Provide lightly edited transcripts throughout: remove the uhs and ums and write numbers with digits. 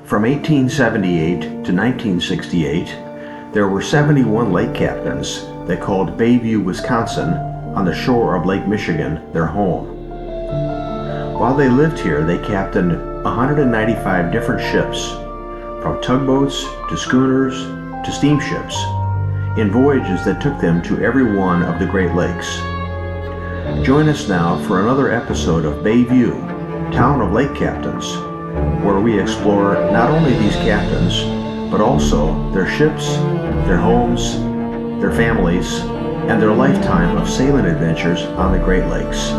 From 1878 to 1968, there were 71 lake captains that called Bayview, Wisconsin, on the shore of Lake Michigan, their home. While they lived here, they captained 195 different ships, from tugboats to schooners to steamships, in voyages that took them to every one of the Great Lakes. Join us now for another episode of Bayview, Town of Lake Captains, where we explore not only these captains, but also their ships, their homes, their families, and their lifetime of sailing adventures on the Great Lakes.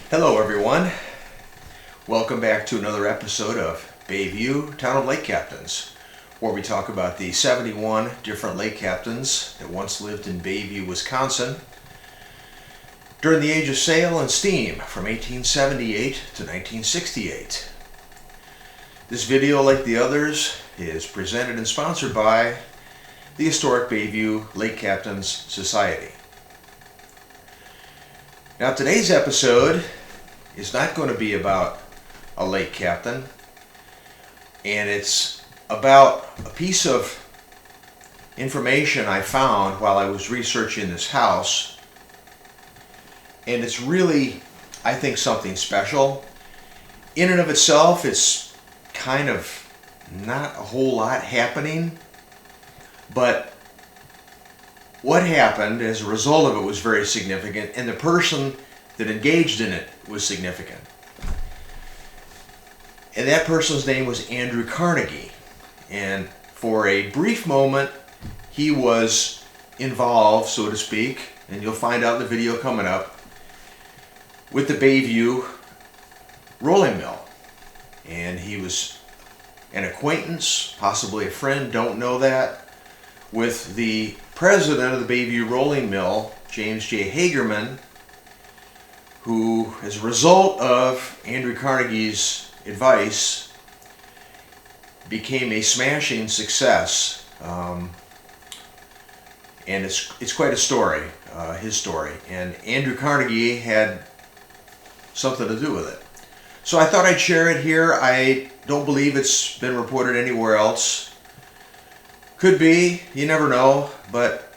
Hello everyone, welcome back to another episode of Bayview, Town of Lake Captains, where we talk about the 71 different lake captains that once lived in Bayview, Wisconsin during the age of sail and steam from 1878 to 1968. This video, like the others, is presented and sponsored by the Historic Bayview Lake Captains Society. Now today's episode is not going to be about a lake captain, and it's about a piece of information I found while I was researching this house, and it's really, I think, something special. In and of itself, it's kind of not a whole lot happening, but what happened as a result of it was very significant, and the person that engaged in it was significant. And that person's name was Andrew Carnegie. And for a brief moment, he was involved, so to speak, and you'll find out in the video coming up, with the Bayview rolling mill. And he was an acquaintance, possibly a friend, don't know that, with the president of the Bayview rolling mill, James J. Hagerman, who, as a result of Andrew Carnegie's advice, became a smashing success. And it's quite a story, his story. And Andrew Carnegie had something to do with it. So I thought I'd share it here. I don't believe it's been reported anywhere else. Could be, you never know, but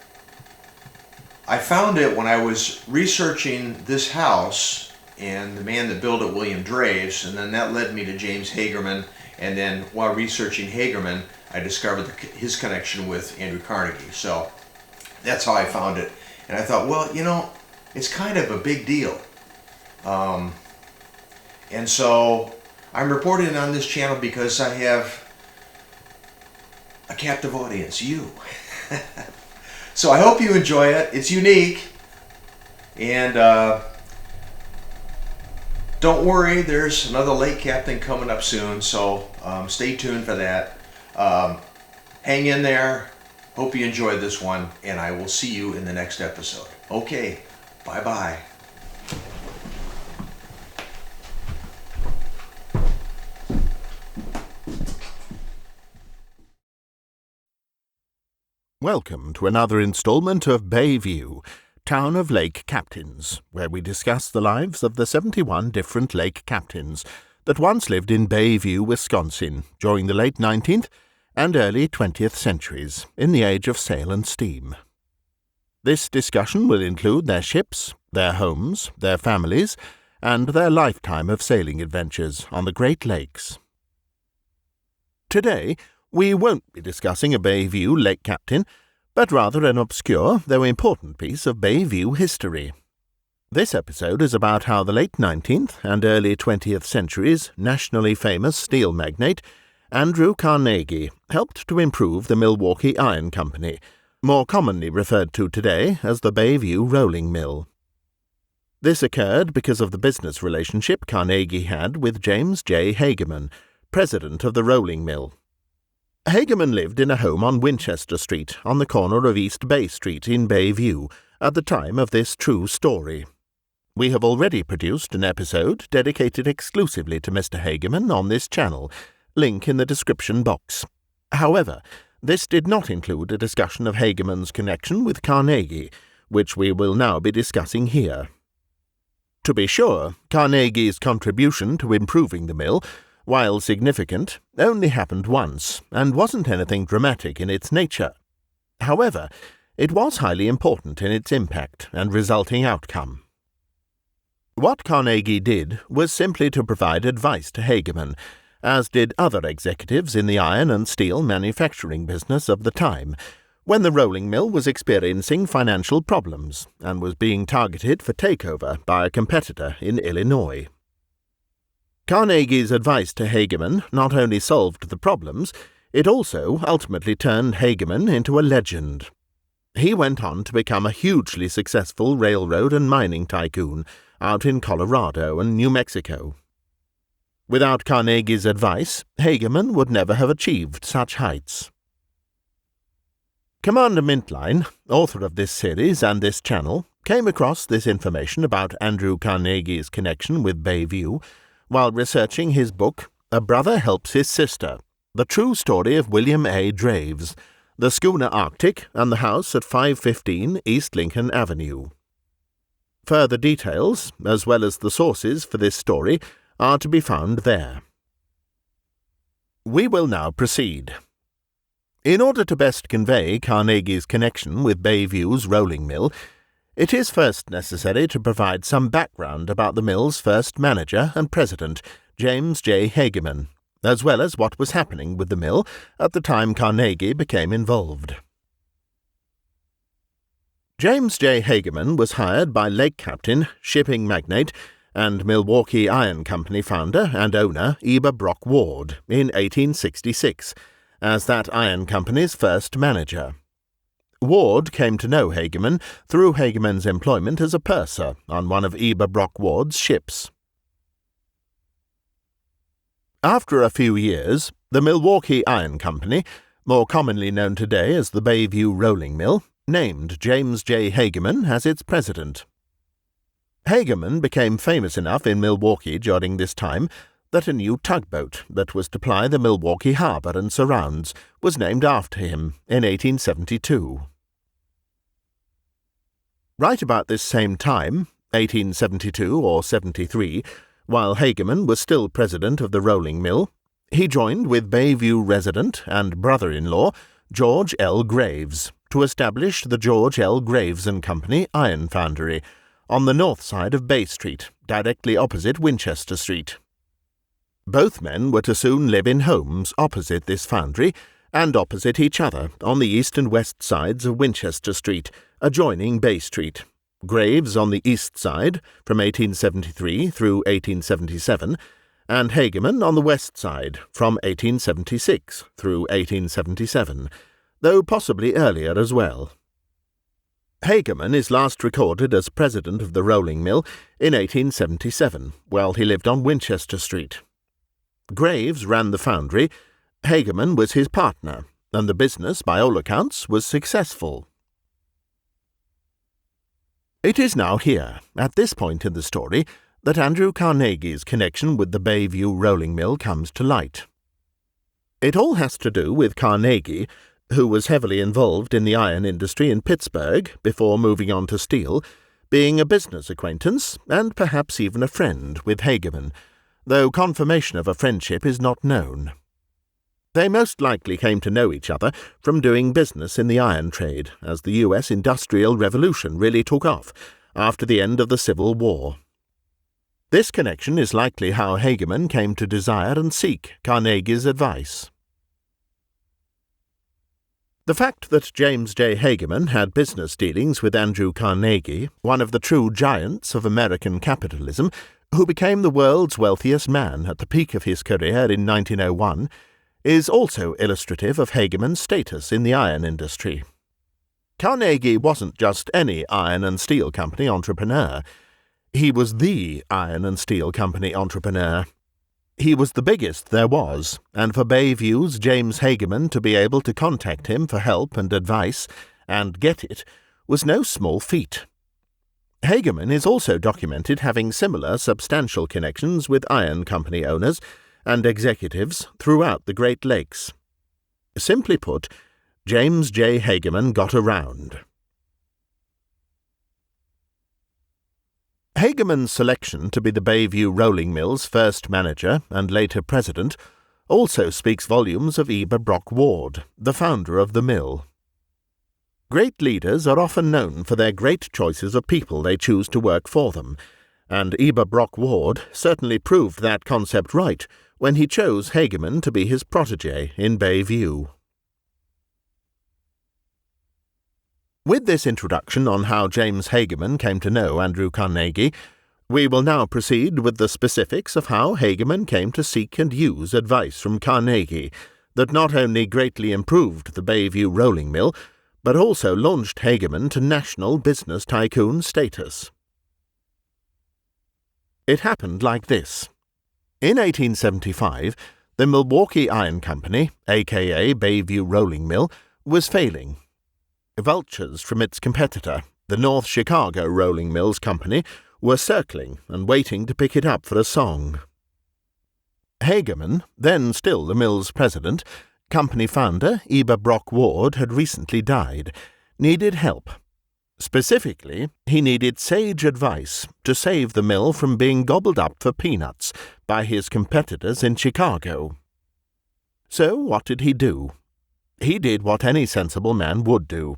I found it when I was researching this house and the man that built it, William Draves, and then that led me to James Hagerman, and then while researching Hagerman, I discovered his connection with Andrew Carnegie. So that's how I found it, and I thought, well, you know, it's kind of a big deal. And so I'm reporting on this channel because I have a captive audience, you. So I hope you enjoy it. It's unique, and don't worry, there's another lake captain coming up soon, so stay tuned for that. Hang in there. Hope you enjoyed this one, and I will see you in the next episode. Okay, bye-bye. Welcome to another installment of Bayview, Town of Lake Captains, where we discuss the lives of the 71 different lake captains that once lived in Bayview, Wisconsin, during the late 19th and early 20th centuries, in the age of sail and steam. This discussion will include their ships, their homes, their families, and their lifetime of sailing adventures on the Great Lakes. Today, we won't be discussing a Bayview lake captain, but rather an obscure, though important piece of Bayview history. This episode is about how the late 19th and early 20th centuries nationally famous steel magnate Andrew Carnegie helped to improve the Milwaukee Iron Company, more commonly referred to today as the Bayview Rolling Mill. This occurred because of the business relationship Carnegie had with James J. Hageman, president of the rolling mill. Hageman lived in a home on Winchester Street on the corner of East Bay Street in Bayview at the time of this true story. We have already produced an episode dedicated exclusively to Mr. Hageman on this channel, link in the description box. However, this did not include a discussion of Hageman's connection with Carnegie, which we will now be discussing here. To be sure, Carnegie's contribution to improving the mill, while significant, only happened once and wasn't anything dramatic in its nature. However, it was highly important in its impact and resulting outcome. What Carnegie did was simply to provide advice to Hageman, as did other executives in the iron and steel manufacturing business of the time, when the rolling mill was experiencing financial problems and was being targeted for takeover by a competitor in Illinois. Carnegie's advice to Hageman not only solved the problems, it also ultimately turned Hageman into a legend. He went on to become a hugely successful railroad and mining tycoon out in Colorado and New Mexico. Without Carnegie's advice, Hageman would never have achieved such heights. Commander Mintline, author of this series and this channel, came across this information about Andrew Carnegie's connection with Bayview while researching his book, A Brother Helps His Sister, The True Story of William A. Draves, the schooner Arctic, and the house at 515 East Lincoln Avenue. Further details, as well as the sources for this story, are to be found there. We will now proceed. In order to best convey Carnegie's connection with Bayview's rolling mill, it is first necessary to provide some background about the mill's first manager and president, James J. Hageman, as well as what was happening with the mill at the time Carnegie became involved. James J. Hageman was hired by lake captain, shipping magnate, and Milwaukee Iron Company founder and owner Eber Brock Ward in 1866, as that iron company's first manager. Ward came to know Hageman through Hageman's employment as a purser on one of Eber Brock Ward's ships. After a few years, the Milwaukee Iron Company, more commonly known today as the Bayview Rolling Mill, named James J. Hageman as its president. Hageman became famous enough in Milwaukee during this time that a new tugboat that was to ply the Milwaukee harbor and surrounds was named after him in 1872. Right about this same time, 1872 or 73, while Hageman was still president of the rolling mill, he joined with Bayview resident and brother-in-law George L. Graves to establish the George L. Graves and Company Iron Foundry on the north side of Bay Street, directly opposite Winchester Street. Both men were to soon live in homes opposite this foundry and opposite each other on the east and west sides of Winchester Street, adjoining Bay Street. Graves on the east side from 1873 through 1877, and Hageman on the west side from 1876 through 1877, though possibly earlier as well. Hageman is last recorded as president of the rolling mill in 1877, while he lived on Winchester Street. Graves ran the foundry, Hageman was his partner, and the business, by all accounts, was successful. It is now here, at this point in the story, that Andrew Carnegie's connection with the Bayview rolling mill comes to light. It all has to do with Carnegie, who was heavily involved in the iron industry in Pittsburgh before moving on to steel, being a business acquaintance and perhaps even a friend with Hageman, though confirmation of a friendship is not known. They most likely came to know each other from doing business in the iron trade as the U.S. Industrial Revolution really took off after the end of the Civil War. This connection is likely how Hageman came to desire and seek Carnegie's advice. The fact that James J. Hageman had business dealings with Andrew Carnegie, one of the true giants of American capitalism, who became the world's wealthiest man at the peak of his career in 1901, is also illustrative of Hageman's status in the iron industry. Carnegie wasn't just any iron and steel company entrepreneur. He was the iron and steel company entrepreneur. He was the biggest there was, and for Bayview's James Hageman to be able to contact him for help and advice, and get it, was no small feat. Hageman is also documented having similar substantial connections with iron company owners and executives throughout the Great Lakes. Simply put, James J. Hageman got around. Hageman's selection to be the Bayview Rolling Mill's first manager and later president also speaks volumes of Eber Brock Ward, the founder of the mill. Great leaders are often known for their great choices of people they choose to work for them, and Eber Brock Ward certainly proved that concept right when he chose Hageman to be his protégé in Bayview. With this introduction on how James Hageman came to know Andrew Carnegie, we will now proceed with the specifics of how Hageman came to seek and use advice from Carnegie that not only greatly improved the Bayview rolling mill, but also launched Hageman to national business tycoon status. It happened like this. In 1875, the Milwaukee Iron Company, aka Bayview Rolling Mill, was failing. Vultures from its competitor, the North Chicago Rolling Mills Company, were circling and waiting to pick it up for a song. Hageman, then still the mill's president, company founder Eber Brock Ward had recently died, needed help. Specifically, he needed sage advice to save the mill from being gobbled up for peanuts by his competitors in Chicago. So what did he do? He did what any sensible man would do.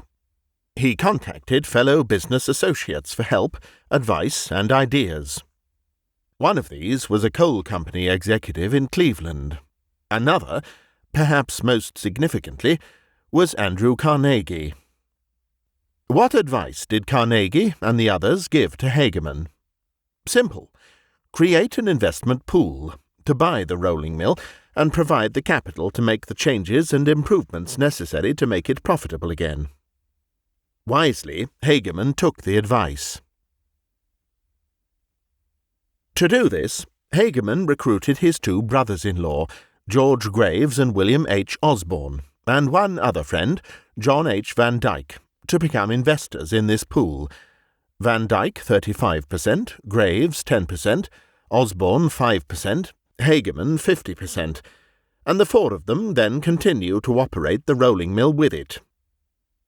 He contacted fellow business associates for help, advice, and ideas. One of these was a coal company executive in Cleveland. Another, perhaps most significantly, was Andrew Carnegie. What advice did Carnegie and the others give to Hageman? Simple. Create an investment pool to buy the rolling mill and provide the capital to make the changes and improvements necessary to make it profitable again. Wisely, Hageman took the advice. To do this, Hageman recruited his two brothers-in-law, George Graves and William H. Osborne, and one other friend, John H. Van Dyke, to become investors in this pool. Van Dyke 35%, Graves 10%, Osborne 5%, Hageman 50%, and the four of them then continue to operate the rolling mill with it.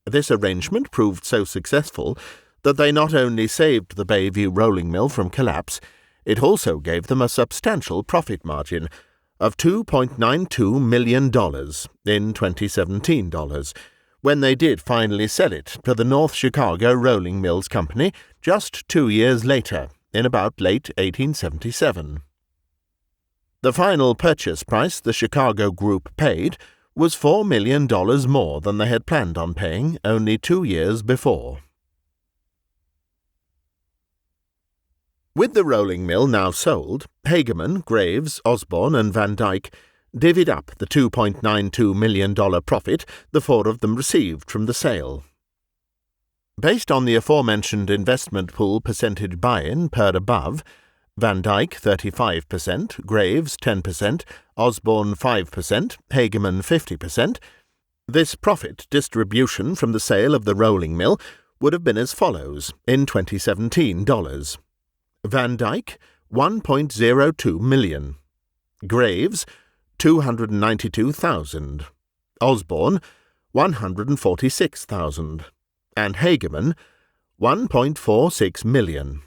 This arrangement proved so successful that they not only saved the Bayview rolling mill from collapse, it also gave them a substantial profit margin of $2.92 million in 2017 dollars, when they did finally sell it to the North Chicago Rolling Mills Company just 2 years later, in about late 1877. The final purchase price the Chicago group paid was $4 million more than they had planned on paying only 2 years before. With the rolling mill now sold, Hageman, Graves, Osborne, and Van Dyke divvied up the $2.92 million profit the four of them received from the sale. Based on the aforementioned investment pool percentage buy-in per above, Van Dyke 35%, Graves 10%, Osborne 5%, Hageman 50%, this profit distribution from the sale of the rolling mill would have been as follows in 2017 dollars. Van Dyke, $1.02 million. Graves, $292,000. Osborne, $146,000. And Hageman, $1.46 million.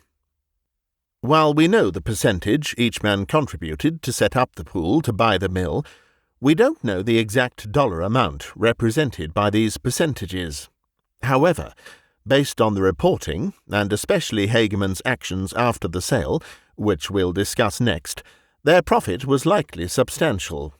While we know the percentage each man contributed to set up the pool to buy the mill, we don't know the exact dollar amount represented by these percentages. However, based on the reporting, and especially Hageman's actions after the sale, which we'll discuss next, their profit was likely substantial.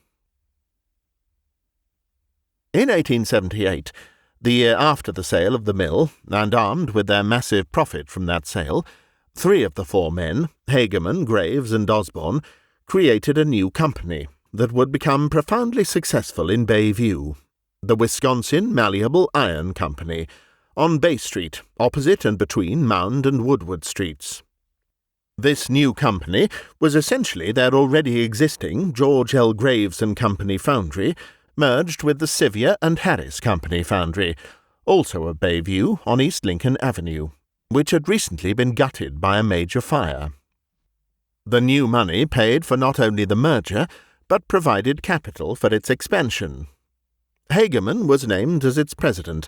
In 1878, the year after the sale of the mill, and armed with their massive profit from that sale, 3 of the 4 men, Hageman, Graves, and Osborne, created a new company that would become profoundly successful in Bayview, the Wisconsin Malleable Iron Company, on Bay Street, opposite and between Mound and Woodward Streets. This new company was essentially their already existing George L. Graves and Company foundry, merged with the Sevier and Harris Company foundry, also of Bayview on East Lincoln Avenue, which had recently been gutted by a major fire. The new money paid for not only the merger, but provided capital for its expansion. Hageman was named as its president,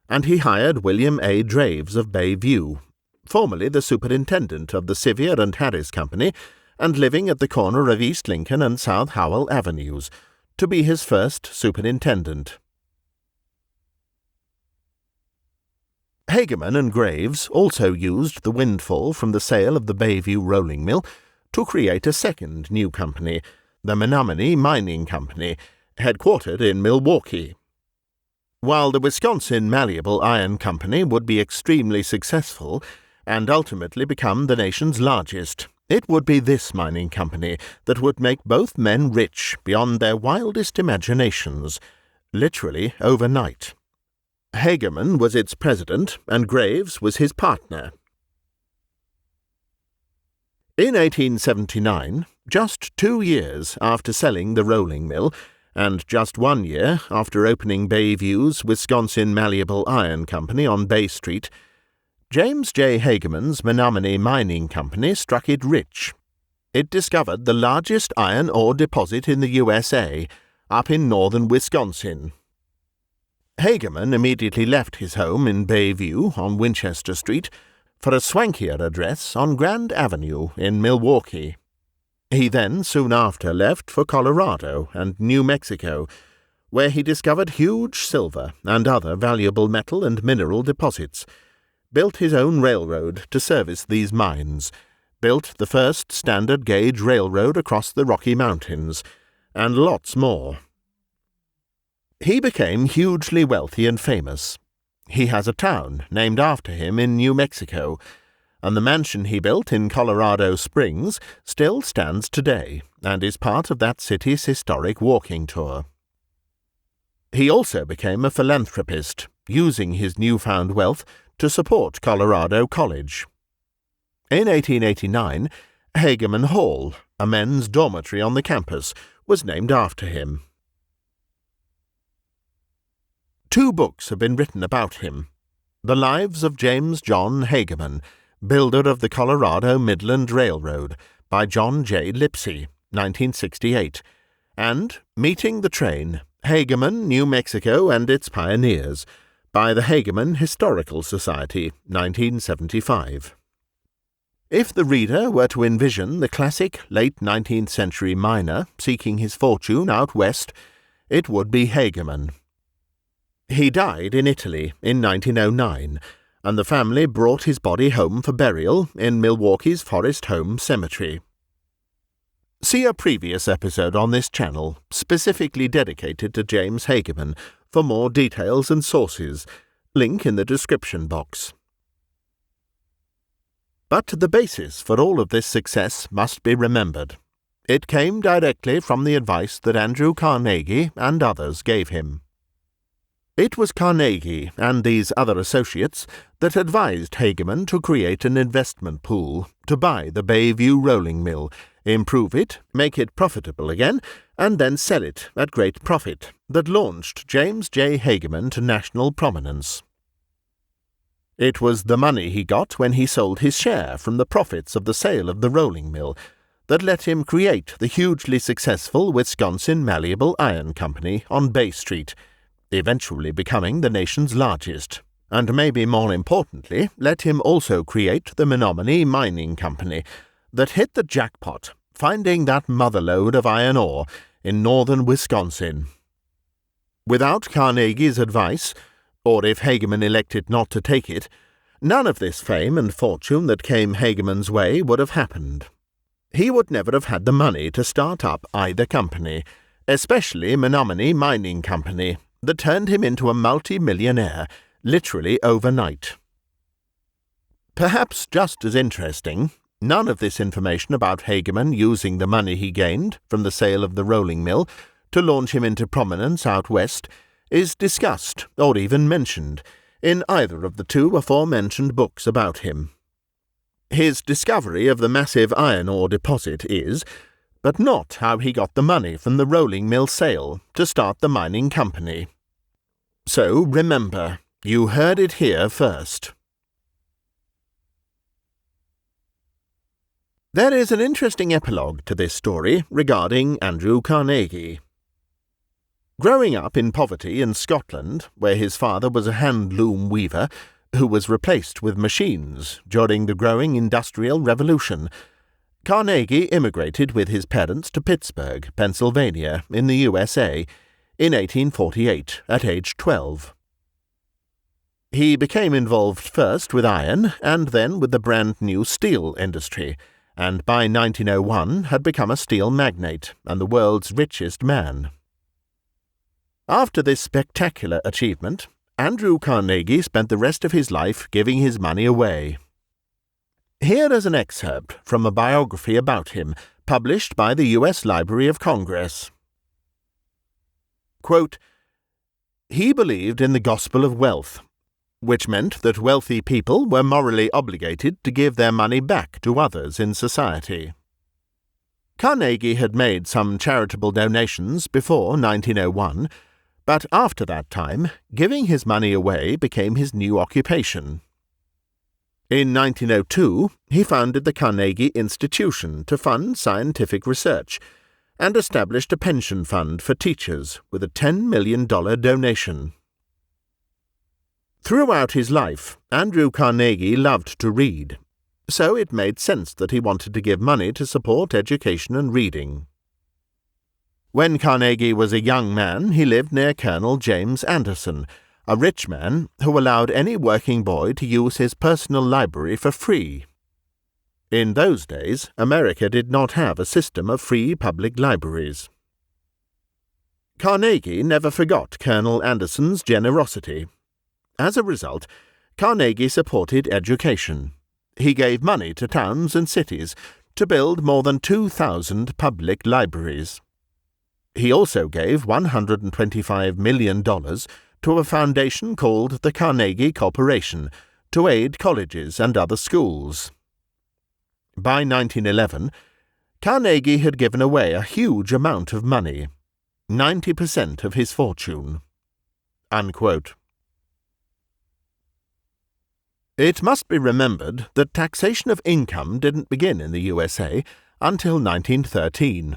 and he hired William A. Draves of Bayview, formerly the superintendent of the Sevier and Harris Company, and living at the corner of East Lincoln and South Howell Avenues, to be his first superintendent. Hageman and Graves also used the windfall from the sale of the Bayview rolling mill to create a second new company, the Menominee Mining Company, headquartered in Milwaukee. While the Wisconsin Malleable Iron Company would be extremely successful and ultimately become the nation's largest, it would be this mining company that would make both men rich beyond their wildest imaginations, literally overnight. Hageman was its president, and Graves was his partner. In 1879, just 2 years after selling the rolling mill, and just 1 year after opening Bayview's Wisconsin Malleable Iron Company on Bay Street, James J. Hageman's Menominee Mining Company struck it rich. It discovered the largest iron ore deposit in the USA, up in northern Wisconsin. Hageman immediately left his home in Bayview on Winchester Street for a swankier address on Grand Avenue in Milwaukee. He then soon after left for Colorado and New Mexico, where he discovered huge silver and other valuable metal and mineral deposits, built his own railroad to service these mines, built the first standard gauge railroad across the Rocky Mountains, and lots more. He became hugely wealthy and famous. He has a town named after him in New Mexico, and the mansion he built in Colorado Springs still stands today and is part of that city's historic walking tour. He also became a philanthropist, using his newfound wealth to support Colorado College. In 1889, Hageman Hall, a men's dormitory on the campus, was named after him. 2 books have been written about him: The Lives of James John Hageman, builder of the Colorado Midland Railroad, by John J. Lipsey, 1968, and Meeting the Train, Hageman, New Mexico and Its Pioneers, by the Hageman Historical Society, 1975. If the reader were to envision the classic late 19th century miner seeking his fortune out west, it would be Hageman. He died in Italy in 1909, and the family brought his body home for burial in Milwaukee's Forest Home Cemetery. See a previous episode on this channel, specifically dedicated to James Hageman, for more details and sources, link in the description box. But the basis for all of this success must be remembered. It came directly from the advice that Andrew Carnegie and others gave him. It was Carnegie and these other associates that advised Hageman to create an investment pool to buy the Bayview rolling mill, improve it, make it profitable again, and then sell it at great profit, that launched James J. Hageman to national prominence. It was the money he got when he sold his share from the profits of the sale of the rolling mill that let him create the hugely successful Wisconsin Malleable Iron Company on Bay Street, eventually becoming the nation's largest, and maybe more importantly, let him also create the Menominee Mining Company that hit the jackpot, finding that motherlode of iron ore in northern Wisconsin. Without Carnegie's advice, or if Hageman elected not to take it, none of this fame and fortune that came Hageman's way would have happened. He would never have had the money to start up either company, especially Menominee Mining Company, that turned him into a multi-millionaire, literally overnight. Perhaps just as interesting, none of this information about Hageman using the money he gained from the sale of the rolling mill to launch him into prominence out west is discussed or even mentioned in either of the two aforementioned books about him. His discovery of the massive iron ore deposit is, but not how he got the money from the rolling mill sale to start the mining company. So remember, you heard it here first. There is an interesting epilogue to this story regarding Andrew Carnegie. Growing up in poverty in Scotland, where his father was a hand-loom weaver who was replaced with machines during the growing Industrial Revolution, Carnegie immigrated with his parents to Pittsburgh, Pennsylvania, in the USA, in 1848 at age 12. He became involved first with iron and then with the brand-new steel industry, and by 1901 had become a steel magnate and the world's richest man. After this spectacular achievement, Andrew Carnegie spent the rest of his life giving his money away. Here is an excerpt from a biography about him, published by the U.S. Library of Congress. Quote, "He believed in the gospel of wealth, which meant that wealthy people were morally obligated to give their money back to others in society." Carnegie had made some charitable donations before 1901, but after that time, giving his money away became his new occupation. In 1902, he founded the Carnegie Institution to fund scientific research and established a pension fund for teachers with a $10 million donation. Throughout his life, Andrew Carnegie loved to read, so it made sense that he wanted to give money to support education and reading. When Carnegie was a young man, he lived near Colonel James Anderson, a rich man who allowed any working boy to use his personal library for free. In those days, America did not have a system of free public libraries. Carnegie never forgot Colonel Anderson's generosity. As a result, Carnegie supported education. He gave money to towns and cities to build more than 2,000 public libraries. He also gave $125 million to a foundation called the Carnegie Corporation to aid colleges and other schools. By 1911, Carnegie had given away a huge amount of money, 90% of his fortune. Unquote. It must be remembered that taxation of income didn't begin in the USA until 1913.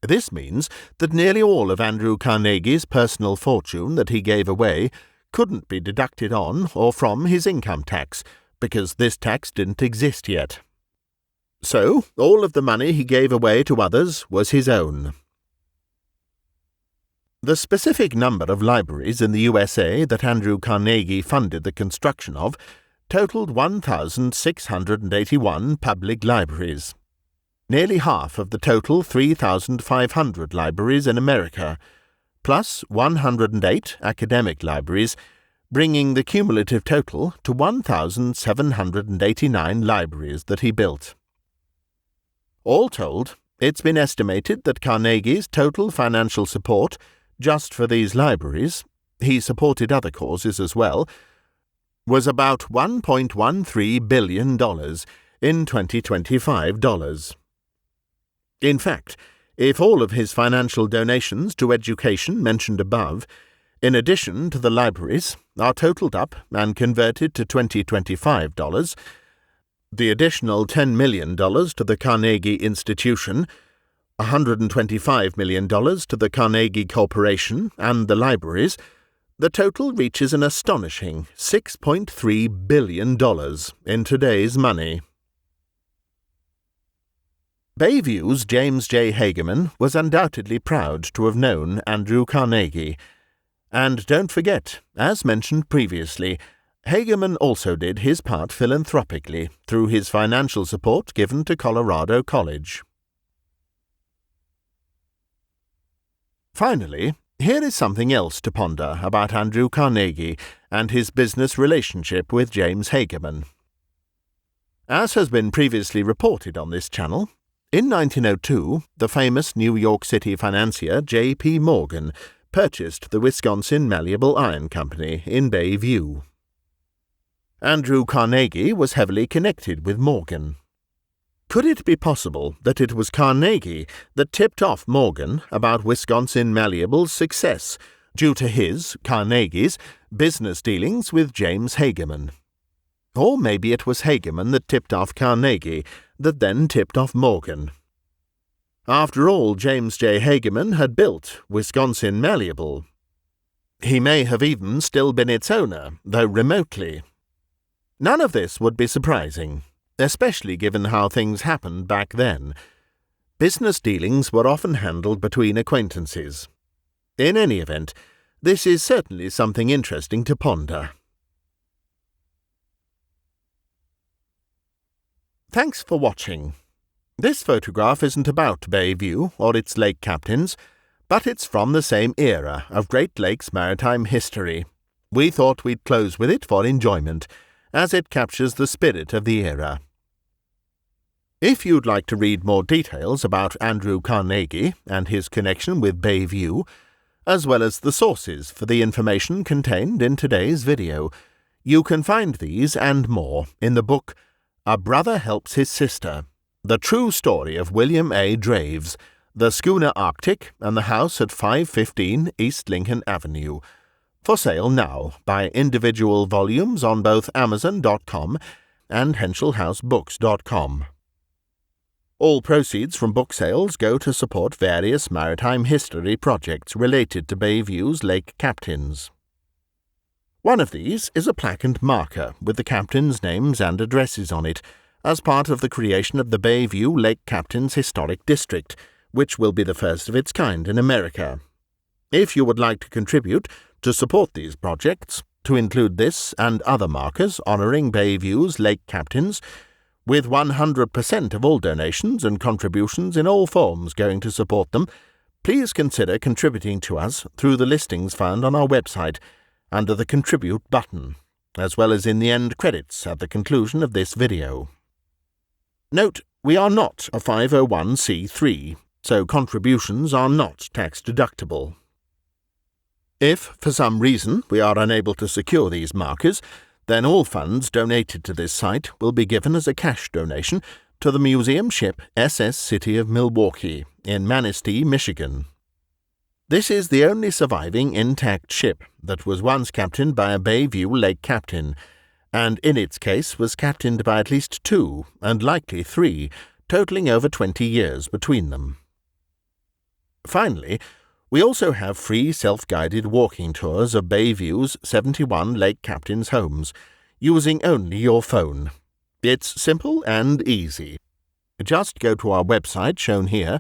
This means that nearly all of Andrew Carnegie's personal fortune that he gave away couldn't be deducted on or from his income tax, because this tax didn't exist yet. So, all of the money he gave away to others was his own. The specific number of libraries in the USA that Andrew Carnegie funded the construction of totaled 1,681 public libraries, nearly half of the total 3,500 libraries in America, plus 108 academic libraries, bringing the cumulative total to 1,789 libraries that he built. All told, it's been estimated that Carnegie's total financial support just for these libraries, he supported other causes as well, was about $1.13 billion in 2025 dollars. In fact, if all of his financial donations to education mentioned above, in addition to the libraries, are totaled up and converted to 2025 dollars, the additional $10 million to the Carnegie Institution, $125 million to the Carnegie Corporation and the libraries, the total reaches an astonishing $6.3 billion in today's money. Bayview's James J. Hageman was undoubtedly proud to have known Andrew Carnegie. And don't forget, as mentioned previously, Hageman also did his part philanthropically through his financial support given to Colorado College. Finally, Here is something else to ponder about Andrew Carnegie and his business relationship with James Hageman. As has been previously reported on this channel, in 1902, the famous New York City financier J.P. Morgan purchased the Wisconsin Malleable Iron Company in Bayview. Andrew Carnegie was heavily connected with Morgan. Could it be possible that it was Carnegie that tipped off Morgan about Wisconsin Malleable's success due to his, Carnegie's, business dealings with James Hageman? Or maybe it was Hageman that tipped off Carnegie, that then tipped off Morgan. After all, James J. Hageman had built Wisconsin Malleable. He may have even still been its owner, though remotely. None of this would be surprising, especially given how things happened back then. Business dealings were often handled between acquaintances. In any event, this is certainly something interesting to ponder. Thanks for watching. This photograph isn't about Bayview or its lake captains, but it's from the same era of Great Lakes maritime history. We thought we'd close with it for enjoyment, as it captures the spirit of the era. If you'd like to read more details about Andrew Carnegie and his connection with Bayview, as well as the sources for the information contained in today's video, you can find these and more in the book A Brother Helps His Sister, The True Story of William A. Draves, The Schooner Arctic and the House at 515 East Lincoln Avenue. For sale now by individual volumes on both Amazon.com and HenschelHouseBooks.com. All proceeds from book sales go to support various maritime history projects related to Bayview's lake captains. One of these is a plaque and marker with the captains' names and addresses on it, as part of the creation of the Bayview Lake Captains Historic District, which will be the first of its kind in America. If you would like to contribute to support these projects, to include this and other markers honouring Bayview's lake captains, with 100% of all donations and contributions in all forms going to support them, please consider contributing to us through the listings found on our website under the Contribute button, as well as in the end credits at the conclusion of this video. Note, we are not a 501c3, so contributions are not tax-deductible. If, for some reason, we are unable to secure these markers, then all funds donated to this site will be given as a cash donation to the museum ship SS City of Milwaukee in Manistee, Michigan. This is the only surviving intact ship that was once captained by a Bayview lake captain, and in its case was captained by at least 2, and likely 3, totaling over 20 years between them. Finally, we also have free self-guided walking tours of Bayview's 71 lake captains' homes, using only your phone. It's simple and easy. Just go to our website shown here,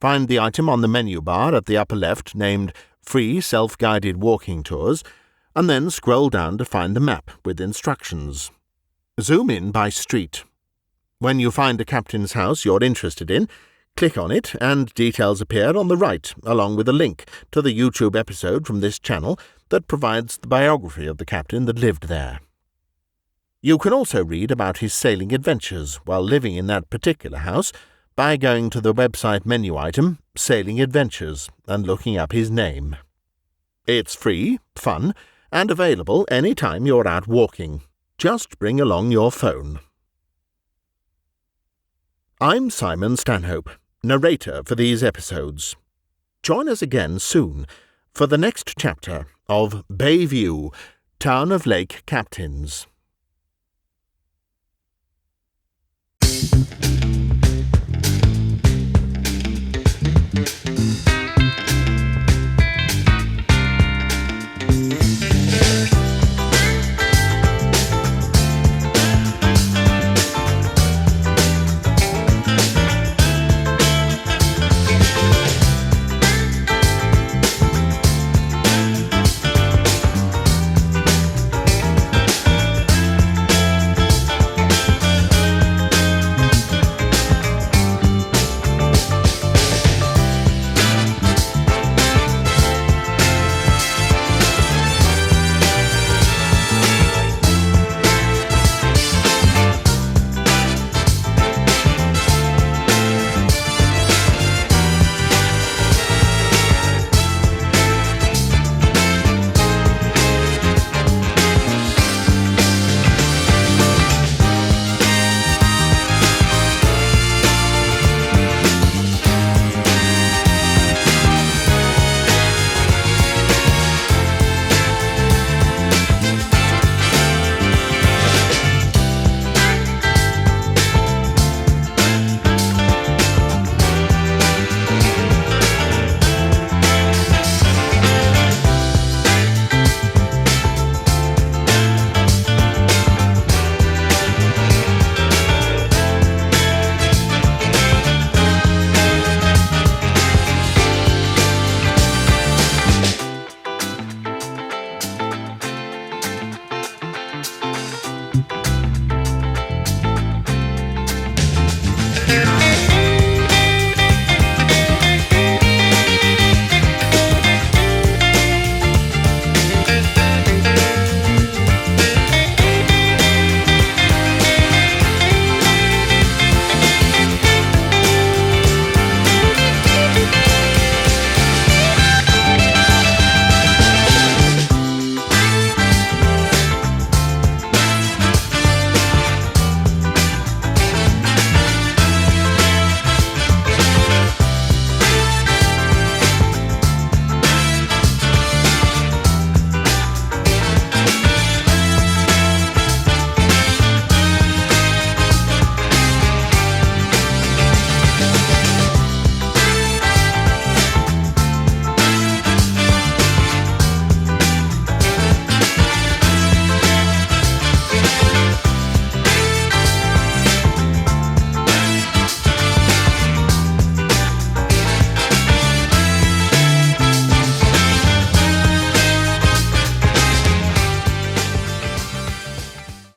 find the item on the menu bar at the upper left named Free Self-Guided Walking Tours, and then scroll down to find the map with instructions. Zoom in by street. When you find a captain's house you're interested in, click on it and details appear on the right, along with a link to the YouTube episode from this channel that provides the biography of the captain that lived there. You can also read about his sailing adventures while living in that particular house by going to the website menu item Sailing Adventures and looking up his name. It's free, fun, and available any time you're out walking. Just bring along your phone. I'm Simon Stanhope, narrator for these episodes. Join us again soon for the next chapter of Bayview, Town of Lake Captains.